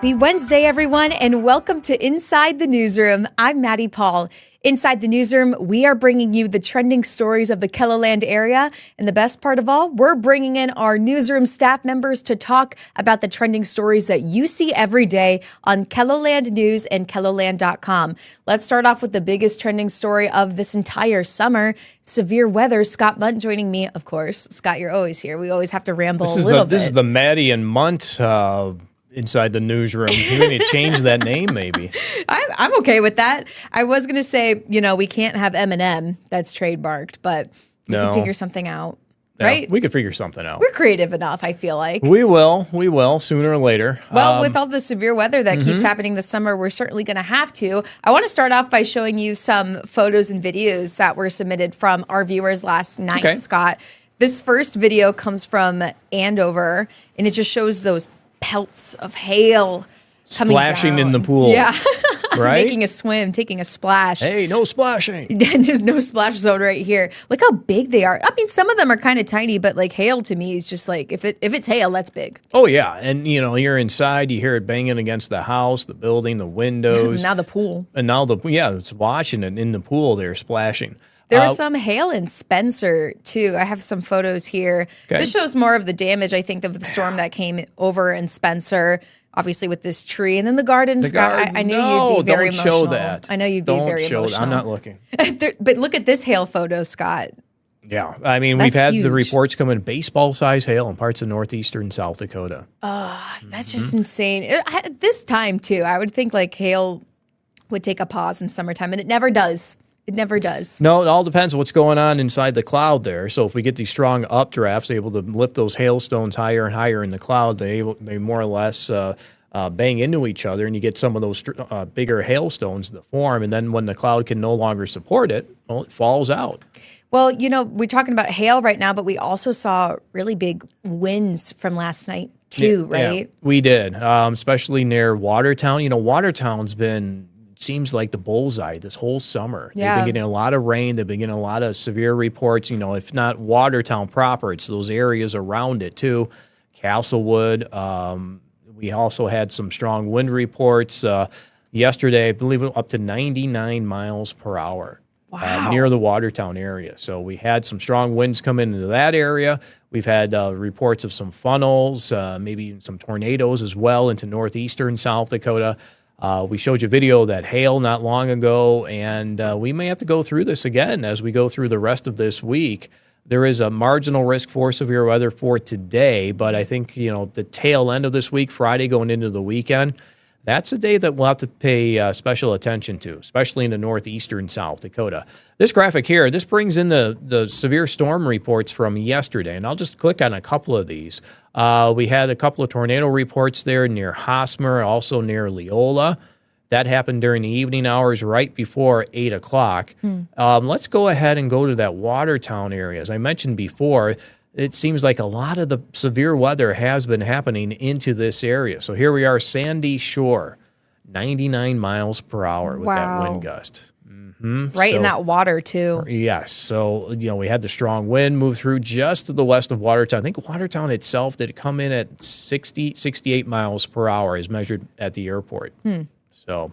Happy Wednesday, everyone, and welcome to Inside the Newsroom. I'm Maddie Paul. Inside the Newsroom, we are bringing you the trending stories of the KELOLAND area. And the best part of all, we're bringing in our newsroom staff members to talk about the trending stories that you see every day on KELOLAND News and KELOLAND.com. Let's start off with the biggest trending story of this entire summer, severe weather. Scott Munt joining me, of course. Scott, you're always here. We always have to ramble a little bit. This is the Maddie and Munt Inside the Newsroom. You need to change that name, maybe. I'm okay with that. I was going to say, we can't have M&M. That's trademarked, but we can figure something out, right? We could figure something out. We're creative enough, I feel like. We will, sooner or later. Well, with all the severe weather that keeps happening this summer, we're certainly going to have to. I want to start off by showing you some photos and videos that were submitted from our viewers last night, Scott. This first video comes from Andover, and it just shows those pelts of hail splashing down in the pool. Yeah. Right? Making a swim, taking a splash. Hey, no splashing. There's no splash zone right here. Look how big they are. I mean, some of them are kind of tiny, but like hail to me is just like, if it's hail, that's big. Oh, yeah. And, you're inside, you hear it banging against the house, the building, the windows. Now the pool. And now it's washing it in the pool. They're splashing. There was some hail in Spencer, too. I have some photos here. Okay. This shows more of the damage, I think, of the storm that came over in Spencer, obviously with this tree. And then the garden, Scott, I knew you'd be very emotional. Don't show that. I know you'd be very emotional. I'm not looking. But look at this hail photo, Scott. Yeah. I mean, we've had the reports come in baseball-size hail in parts of northeastern South Dakota. That's just insane. This time, too, I would think like hail would take a pause in summertime, and it never does. It never does. No, it all depends on what's going on inside the cloud there. So if we get these strong updrafts, able to lift those hailstones higher and higher in the cloud, they more or less bang into each other, and you get some of those bigger hailstones that form. And then when the cloud can no longer support it, it falls out. Well, we're talking about hail right now, but we also saw really big winds from last night too, right? Yeah, we did, especially near Watertown. Watertown's been... seems like the bullseye this whole summer. Yeah. They've been getting a lot of rain. They've been getting a lot of severe reports. If not Watertown proper, it's those areas around it too. Castlewood. We also had some strong wind reports yesterday. I believe up to 99 miles per hour. Wow. Near the Watertown area. So we had some strong winds come into that area. We've had reports of some funnels, maybe some tornadoes as well into northeastern South Dakota. We showed you a video of that hail not long ago, and we may have to go through this again as we go through the rest of this week. There is a marginal risk for severe weather for today, but I think, the tail end of this week, Friday going into the weekend, that's a day that we'll have to pay special attention to, especially in the northeastern South Dakota. This graphic here, this brings in the severe storm reports from yesterday, and I'll just click on a couple of these. We had a couple of tornado reports there near Hosmer, also near Leola. That happened during the evening hours right before 8 o'clock. Let's go ahead and go to that Watertown area. As I mentioned before, it seems like a lot of the severe weather has been happening into this area. So here we are, Sandy Shore, 99 miles per hour with that wind gust. Right in that water, too. Yes. So, we had the strong wind move through just to the west of Watertown. I think Watertown itself did come in at 68 miles per hour as measured at the airport. So,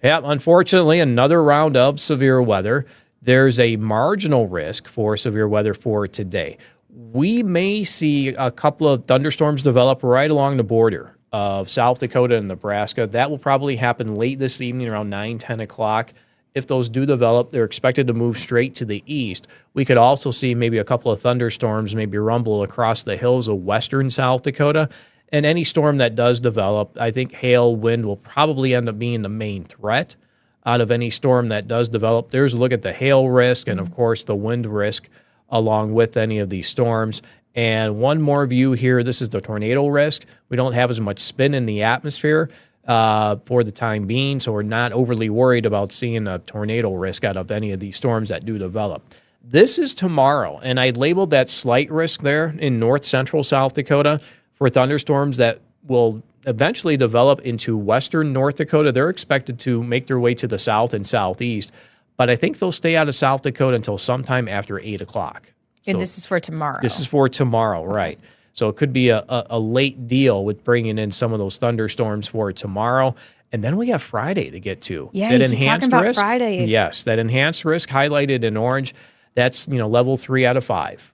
unfortunately, another round of severe weather. There's a marginal risk for severe weather for today. We may see a couple of thunderstorms develop right along the border of South Dakota and Nebraska. That will probably happen late this evening around 9, 10 o'clock. If those do develop, they're expected to move straight to the east. We could also see maybe a couple of thunderstorms, maybe rumble across the hills of western South Dakota. And any storm that does develop, I think hail, wind will probably end up being the main threat out of any storm that does develop. There's a look at the hail risk and, of course, the wind risk along with any of these storms. And one more view here, this is the tornado risk. We don't have as much spin in the atmosphere for the time being, so we're not overly worried about seeing a tornado risk out of any of these storms that do develop. This is tomorrow, and I labeled that slight risk there in north-central South Dakota for thunderstorms that will eventually develop into western North Dakota. They're expected to make their way to the south and southeast, but I think they'll stay out of South Dakota until sometime after 8 o'clock. And this is for tomorrow. This is for tomorrow, right. So it could be a late deal with bringing in some of those thunderstorms for tomorrow. And then we have Friday to get to. Yeah, that you keep talking about risk, Friday. Yes, that enhanced risk highlighted in orange, that's level 3 out of 5.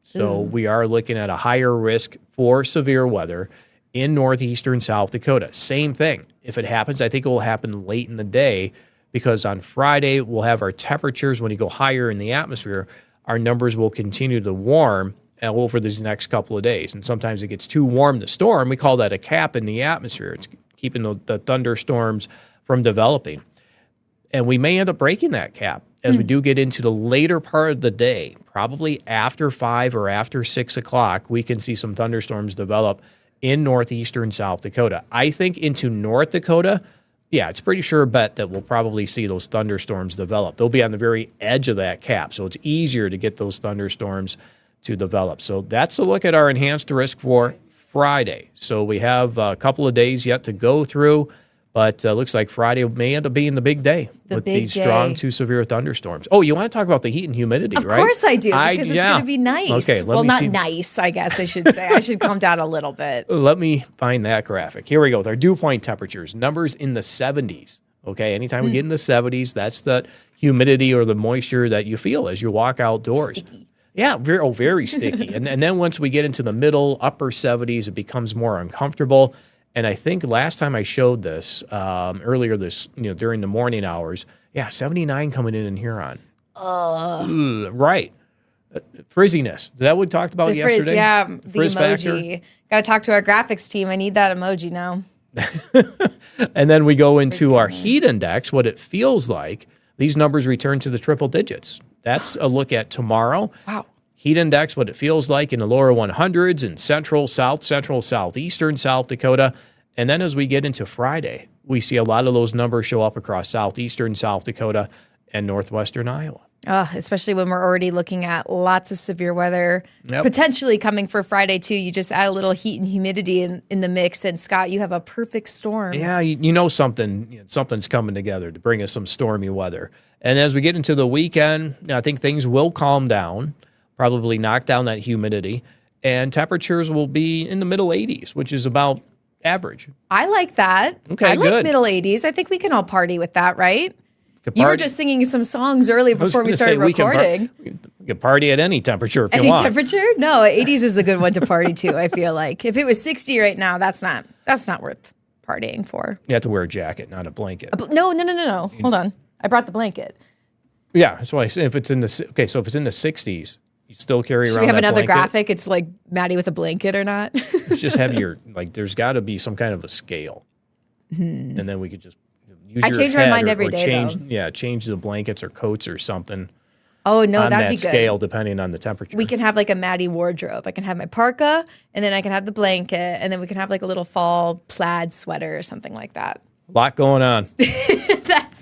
So we are looking at a higher risk for severe weather in northeastern South Dakota. Same thing. If it happens, I think it will happen late in the day, because on Friday we'll have our temperatures, when you go higher in the atmosphere, our numbers will continue to warm over these next couple of days. And sometimes it gets too warm to storm. We call that a cap in the atmosphere. It's keeping the thunderstorms from developing. And we may end up breaking that cap as we do get into the later part of the day. Probably after 5 or after 6 o'clock, we can see some thunderstorms develop in northeastern South Dakota. I think into North Dakota, yeah, it's pretty sure bet that we'll probably see those thunderstorms develop. They'll be on the very edge of that cap, so it's easier to get those thunderstorms to develop. So that's a look at our enhanced risk for Friday. So we have a couple of days yet to go through, but looks like Friday may end up being the big day with these strong to severe thunderstorms. Oh, you want to talk about the heat and humidity, right? Of course I do, because it's going to be nice. Okay, well, not nice, I guess I should say. I should calm down a little bit. Let me find that graphic. Here we go with our dew point temperatures, numbers in the 70s. Okay, anytime we get in the 70s, that's the humidity or the moisture that you feel as you walk outdoors. Sticky. Yeah, very sticky. And then once we get into the middle, upper 70s, it becomes more uncomfortable. And I think last time I showed this, earlier this, during the morning hours, 79 coming in Huron. Right. Frizziness. Is that what we talked about yesterday? Yeah, the frizz emoji. Got to talk to our graphics team. I need that emoji now. And then we go into our heat index, what it feels like. These numbers return to the triple digits. That's a look at tomorrow. Wow. Heat index, what it feels like in the lower 100s in central, southeastern South Dakota. And then as we get into Friday, we see a lot of those numbers show up across southeastern South Dakota and northwestern Iowa. Especially when we're already looking at lots of severe weather potentially coming for Friday, too. You just add a little heat and humidity in the mix. And, Scott, you have a perfect storm. Yeah, something's coming together to bring us some stormy weather. And as we get into the weekend, I think things will calm down, probably knock down that humidity, and temperatures will be in the middle 80s, which is about average. I like that. Okay, I like good. Middle 80s. I think we can all party with that, right? You were just singing some songs early before we started recording. We can party at any temperature if you want. Any temperature? No, 80s is a good one to party to, I feel like. If it was 60 right now, that's not worth partying for. You have to wear a jacket, not a blanket. No. Hold on. I brought the blanket. Yeah, that's why I say if it's in the 60s, you still carry around that blanket. Should we have another graphic? It's like Maddie with a blanket or not? Just have there's got to be some kind of a scale. And then we could just use your change my mind every day, change the blankets or coats or something. Oh, no, that'd be good. On that scale, depending on the temperature. We can have like a Maddie wardrobe. I can have my parka, and then I can have the blanket, and then we can have like a little fall plaid sweater or something like that. A lot going on.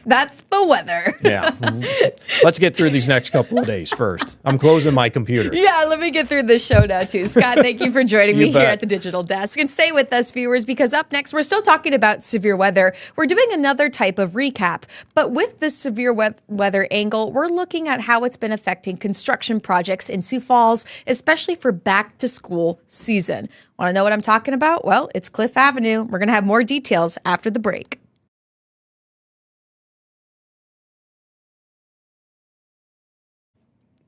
That's the weather. Yeah. Let's get through these next couple of days first. I'm closing my computer. Yeah, let me get through this show now, too. Scott, thank you for joining me here at the Digital Desk. And stay with us, viewers, because up next, we're still talking about severe weather. We're doing another type of recap. But with this severe weather angle, we're looking at how it's been affecting construction projects in Sioux Falls, especially for back-to-school season. Want to know what I'm talking about? Well, it's Cliff Avenue. We're going to have more details after the break.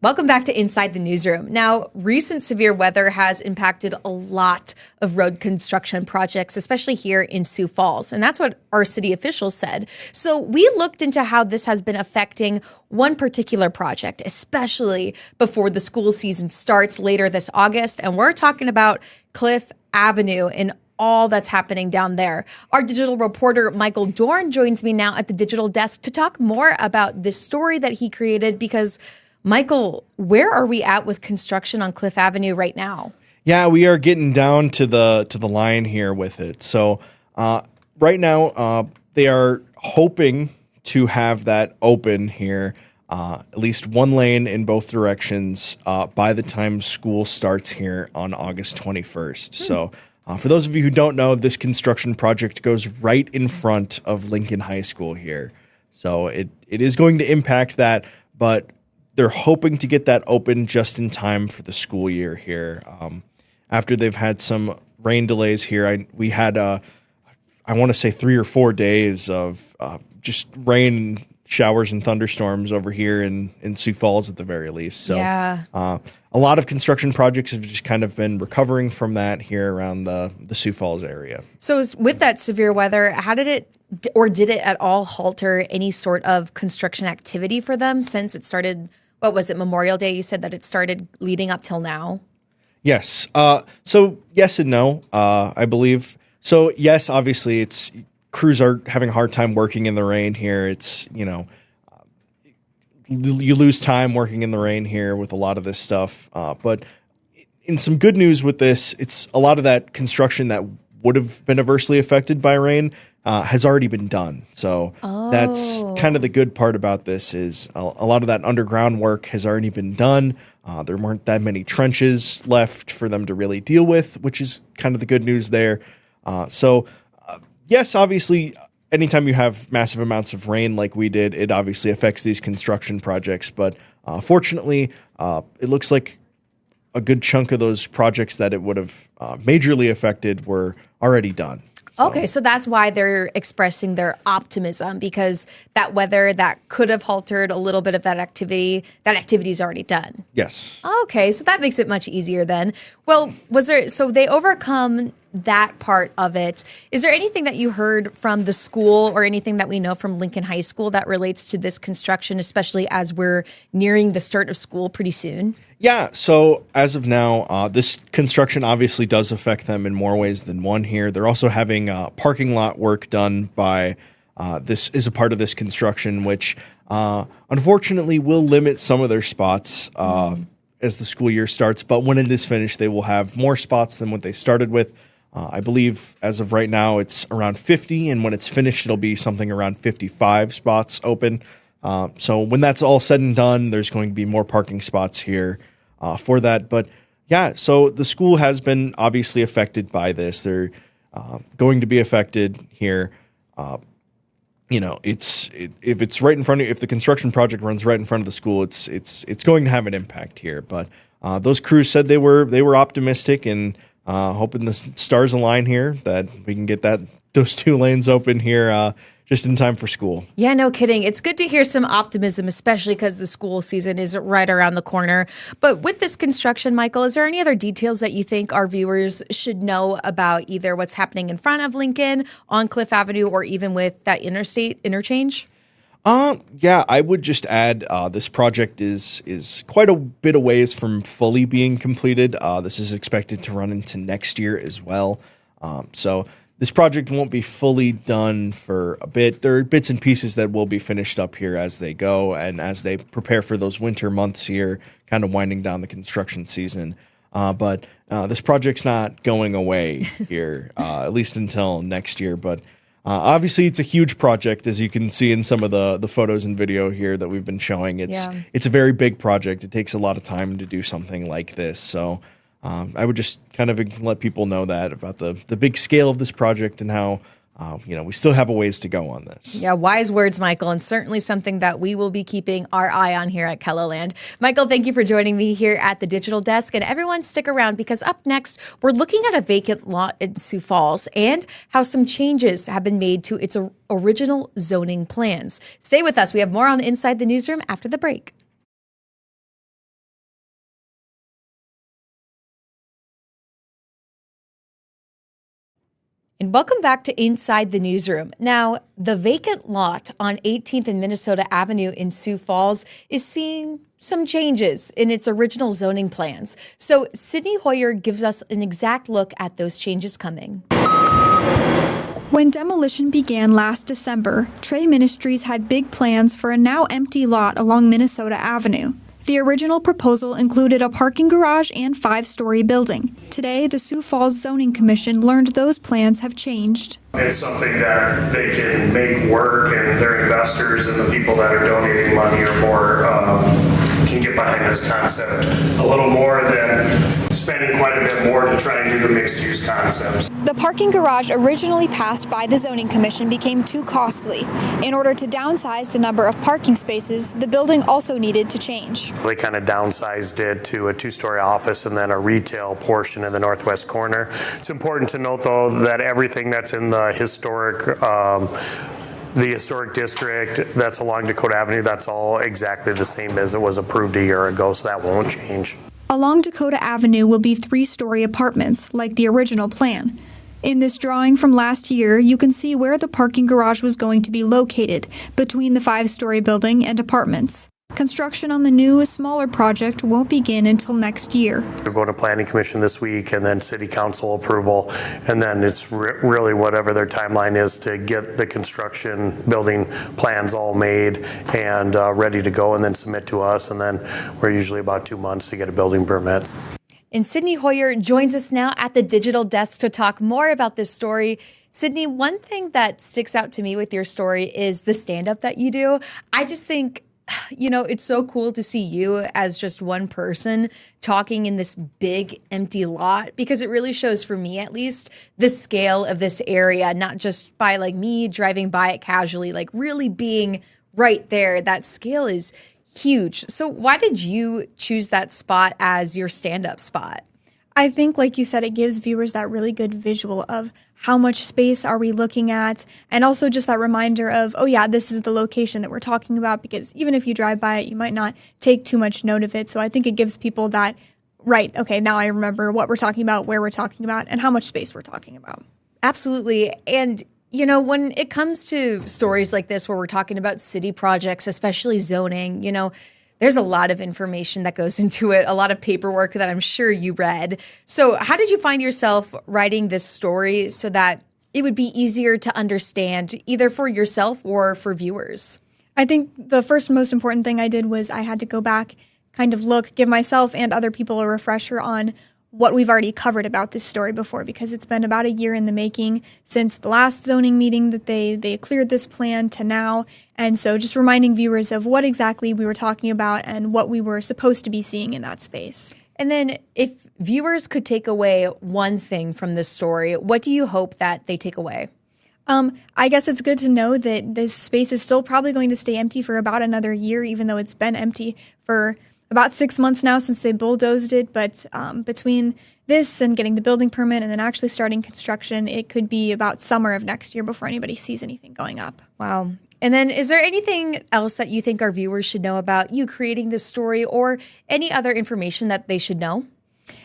Welcome back to Inside the Newsroom. Now, recent severe weather has impacted a lot of road construction projects, especially here in Sioux Falls. And that's what our city officials said. So we looked into how this has been affecting one particular project, especially before the school season starts later this August. And we're talking about Cliff Avenue and all that's happening down there. Our digital reporter, Michael Dorn, joins me now at the Digital Desk to talk more about this story that he created because Michael, where are we at with construction on Cliff Avenue right now? Yeah, we are getting down to the line here with it. So right now, they are hoping to have that open here, at least one lane in both directions by the time school starts here on August 21st. So for those of you who don't know, this construction project goes right in front of Lincoln High School here. So it is going to impact that, but they're hoping to get that open just in time for the school year here. after they've had some rain delays here. We had, I want to say 3 or 4 days of just rain, showers, and thunderstorms over here in Sioux Falls at the very least. So a lot of construction projects have just kind of been recovering from that here around the Sioux Falls area. So with that severe weather, how did it, or did it at all halter any sort of construction activity for them since it started? What was it, Memorial Day? You said that it started leading up till now. Yes. So yes and no, I believe. So yes, obviously crews are having a hard time working in the rain here. It's, you lose time working in the rain here with a lot of this stuff. But in some good news with this, it's a lot of that construction that would have been adversely affected by rain has already been done. So that's kind of the good part about this is a lot of that underground work has already been done. There weren't that many trenches left for them to really deal with, which is kind of the good news there. Yes, obviously, anytime you have massive amounts of rain like we did, it obviously affects these construction projects. But fortunately, it looks like a good chunk of those projects that it would have majorly affected were already done. Okay, so that's why they're expressing their optimism, because that weather that could have halted a little bit of that activity is already done. Yes. Okay, so that makes it much easier then. Well, so they overcome that part of it. Is there anything that you heard from the school or anything that we know from Lincoln High School that relates to this construction, especially as we're nearing the start of school pretty soon? Yeah, so as of now, this construction obviously does affect them in more ways than one here. They're also having parking lot work done by this is a part of this construction, which unfortunately will limit some of their spots as the school year starts. But when it is finished, they will have more spots than what they started with. I believe as of right now, it's around 50, and when it's finished, it'll be something around 55 spots open. So when that's all said and done, there's going to be more parking spots here for that. But yeah, so the school has been obviously affected by this. They're going to be affected here. If it's right in front of you, if the construction project runs right in front of the school, it's going to have an impact here. But those crews said they were optimistic and hoping the stars align here that we can get those 2 lanes open here just in time for school. Yeah, no kidding. It's good to hear some optimism, especially because the school season is right around the corner. But with this construction, Michael, is there any other details that you think our viewers should know about either what's happening in front of Lincoln, on Cliff Avenue, or even with that interstate interchange? Yeah, I would just add this project is quite a bit of ways from fully being completed. This is expected to run into next year as well. So this project won't be fully done for a bit. There are bits and pieces that will be finished up here as they go and as they prepare for those winter months here, kind of winding down the construction season. But this project's not going away here, at least until next year. But obviously, it's a huge project, as you can see in some of the photos and video here that we've been showing. It's a very big project. It takes a lot of time to do something like this. So I would just kind of let people know that about the big scale of this project and how we still have a ways to go on this. Yeah, wise words, Michael, and certainly something that we will be keeping our eye on here at KELOLAND. Michael, thank you for joining me here at the digital desk. And everyone stick around, because up next, we're looking at a vacant lot in Sioux Falls and how some changes have been made to its original zoning plans. Stay with us. We have more on Inside the Newsroom after the break. And welcome back to Inside the Newsroom. Now, the vacant lot on 18th and Minnesota Avenue in Sioux Falls is seeing some changes in its original zoning plans. So Sydney Hoyer gives us an exact look at those changes coming. When demolition began last December, Trey Ministries had big plans for a now empty lot along Minnesota Avenue. The original proposal included a parking garage and 5-story building. Today, the Sioux Falls Zoning Commission learned those plans have changed. It's something that they can make work, and their investors and the people that are donating money or more can get behind this concept. A little more than spending quite a bit more to try and do the mixed-use concepts. The parking garage originally passed by the zoning commission became too costly. In order to downsize the number of parking spaces, the building also needed to change. They kind of downsized it to a 2-story office and then a retail portion in the northwest corner. It's important to note, though, that everything that's in the historic district that's along Dakota Avenue, that's all exactly the same as it was approved a year ago, so that won't change. Along Dakota Avenue will be 3-story apartments, like the original plan. In this drawing from last year, you can see where the parking garage was going to be located, between the 5-story building and apartments. Construction on the new, smaller project won't begin until next year. We're going to Planning Commission this week and then City Council approval, and then it's really whatever their timeline is to get the construction building plans all made and ready to go and then submit to us, and then we're usually about 2 months to get a building permit. And Sydney Hoyer joins us now at the digital desk to talk more about this story. Sydney, one thing that sticks out to me with your story is the stand-up that you do. I just think, it's so cool to see you as just one person talking in this big empty lot, because it really shows, for me at least, the scale of this area, not just by like me driving by it casually, like really being right there. That scale is huge. So why did you choose that spot as your stand-up spot? I think, like you said, it gives viewers that really good visual of how much space are we looking at, and also just that reminder of, oh yeah, this is the location that we're talking about, because even if you drive by it, you might not take too much note of it. So I think it gives people that, right, okay, now I remember what we're talking about, where we're talking about, and how much space we're talking about. Absolutely. And when it comes to stories like this where we're talking about city projects, especially zoning, there's a lot of information that goes into it, a lot of paperwork that I'm sure you read. So how did you find yourself writing this story so that it would be easier to understand, either for yourself or for viewers? I think the first most important thing I did was I had to go back, kind of look, give myself and other people a refresher on what we've already covered about this story before, because it's been about a year in the making since the last zoning meeting that they cleared this plan to now. And so just reminding viewers of what exactly we were talking about and what we were supposed to be seeing in that space. And then if viewers could take away one thing from this story, what do you hope that they take away? I guess it's good to know that this space is still probably going to stay empty for about another year, even though it's been empty for about 6 months now since they bulldozed it. But between this and getting the building permit and then actually starting construction, it could be about summer of next year before anybody sees anything going up. Wow. And then is there anything else that you think our viewers should know about you creating this story, or any other information that they should know?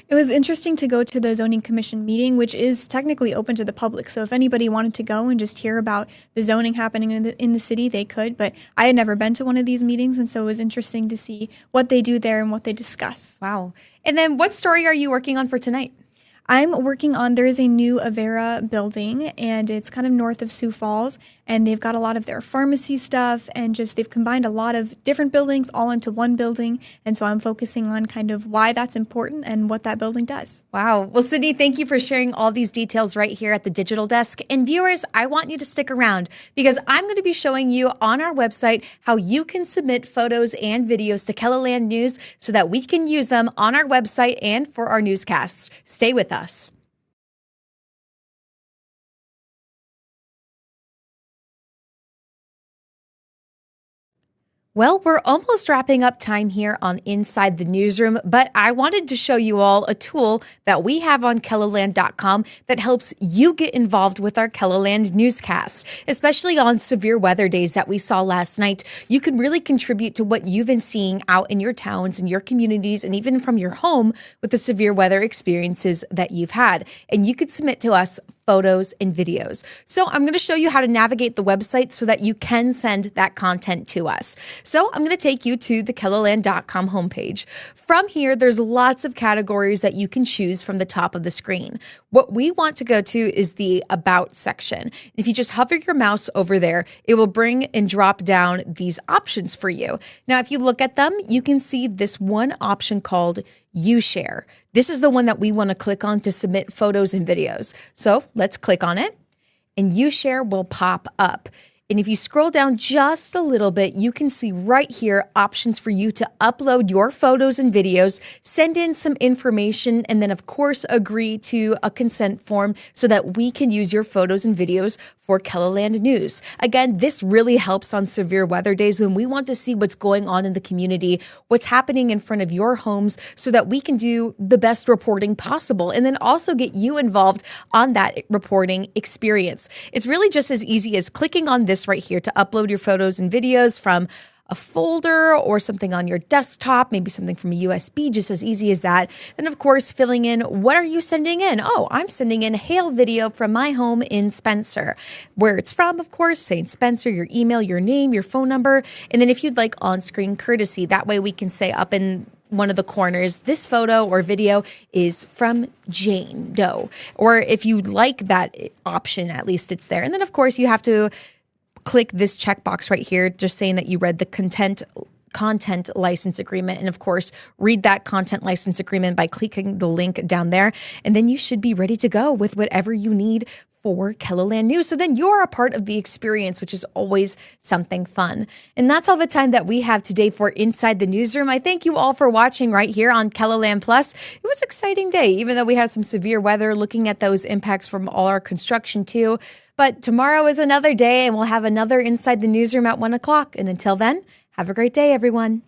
It was interesting to go to the zoning commission meeting, which is technically open to the public. So if anybody wanted to go and just hear about the zoning happening in the city, they could. But I had never been to one of these meetings, and so it was interesting to see what they do there and what they discuss. Wow. And then what story are you working on for tonight? I'm working on, there is a new Avera building, and it's kind of north of Sioux Falls, and they've got a lot of their pharmacy stuff, and just they've combined a lot of different buildings all into one building. And so I'm focusing on kind of why that's important and what that building does. Wow. Well, Sydney, thank you for sharing all these details right here at the digital desk. And viewers, I want you to stick around, because I'm going to be showing you on our website how you can submit photos and videos to KELOLAND News so that we can use them on our website and for our newscasts. Stay with us. Well, we're almost wrapping up time here on Inside the Newsroom, but I wanted to show you all a tool that we have on KELOLAND.com that helps you get involved with our KELOLAND newscast, especially on severe weather days that we saw last night. You can really contribute to what you've been seeing out in your towns and your communities, and even from your home with the severe weather experiences that you've had. And you could submit to us photos and videos. So I'm going to show you how to navigate the website so that you can send that content to us. So I'm going to take you to the KELOLAND.com homepage. From here, there's lots of categories that you can choose from the top of the screen. What we want to go to is the About section. If you just hover your mouse over there, it will bring and drop down these options for you. Now, if you look at them, you can see this one option called You Share. This is the one that we want to click on to submit photos and videos. So let's click on it, and You Share will pop up. And if you scroll down just a little bit, you can see right here options for you to upload your photos and videos, send in some information, and then, of course, agree to a consent form so that we can use your photos and videos for KELOLAND News. Again, this really helps on severe weather days when we want to see what's going on in the community, what's happening in front of your homes, so that we can do the best reporting possible and then also get you involved on that reporting experience. It's really just as easy as clicking on this right here to upload your photos and videos from a folder or something on your desktop, maybe something from a USB, just as easy as that. Then, of course, filling in, what are you sending in? Oh, I'm sending in a hail video from my home in Spencer. Where it's from, of course, St. Spencer, your email, your name, your phone number. And then if you'd like on-screen courtesy, that way we can say up in one of the corners, this photo or video is from Jane Doe. Or if you like that option, at least it's there. And then, of course, you have to click this checkbox right here, just saying that you read the content license agreement. And of course, read that content license agreement by clicking the link down there. And then you should be ready to go with whatever you need for KELOLAND News. So then you're a part of the experience, which is always something fun. And that's all the time that we have today for Inside the Newsroom. I thank you all for watching right here on KELOLAND Plus. It was an exciting day, even though we had some severe weather, looking at those impacts from all our construction too. But tomorrow is another day, and we'll have another Inside the Newsroom at 1 o'clock. And until then, have a great day, everyone.